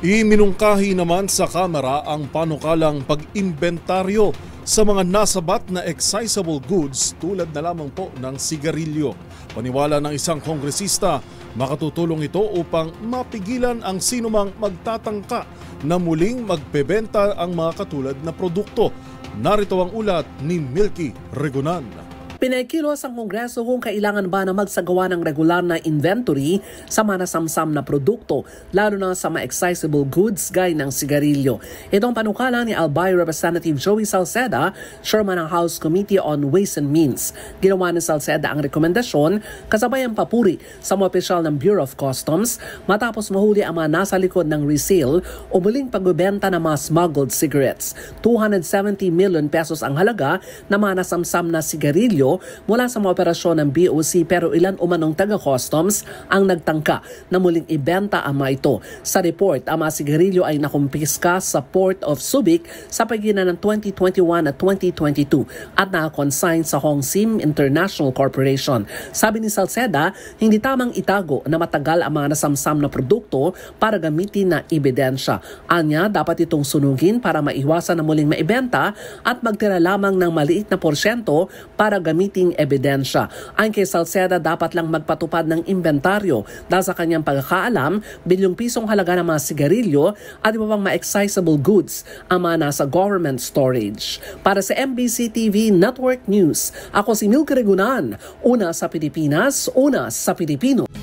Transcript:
Iminungkahi naman sa Kamara ang panukalang pag-imbentaryo sa mga nasabat na excisable goods tulad na lamang po ng sigarilyo. Paniwala ng isang kongresista, makatutulong ito upang mapigilan ang sinumang magtatangka na muling magbebenta ang mga katulad na produkto. Narito ang ulat ni Milky Regunan. Pinagkilos ang Kongreso kung kailangan ba na magsagawa ng regular na inventory sa mga nasamsam na produkto, lalo na sa mga accessible goods gaya ng sigarilyo. Itong panukala ni Albay Representative Joey Salceda, Chairman ng House Committee on Ways and Means. Ginawa ni Salceda ang rekomendasyon kasabay ang papuri sa mga opisyal ng Bureau of Customs matapos mahuli ang mga nasa likod ng resale o muling pagbebenta ng mga smuggled cigarettes. 270 million pesos ang halaga ng mga nasamsam na sigarilyo mula sa mga operasyon ng BOC, pero ilan umanong taga-customs ang nagtangka na muling ibenta ang mga ito. Sa report, ang mga sigarilyo ay nakumpiska sa Port of Subic sa pagitan ng 2021 at 2022 at nakakonsign sa Hong Sim International Corporation. Sabi ni Salceda, hindi tamang itago na matagal ang mga nasamsam na produkto para gamitin na ebidensya. Anya, dapat itong sunugin para maiwasan na muling maibenta at magtira lamang ng maliit na porsyento para gamiting ebidensya. Ayon kay Salceda, dapat lang magpatupad ng inventaryo dahil sa kanyang pagkakaalam, bilyong pisong halaga ng mga sigarilyo at iba pang ma-accessible goods ang mga nasa government storage. Para sa MBC TV Network News, ako si Milky Regunan, una sa Pilipinas, una sa Pilipino.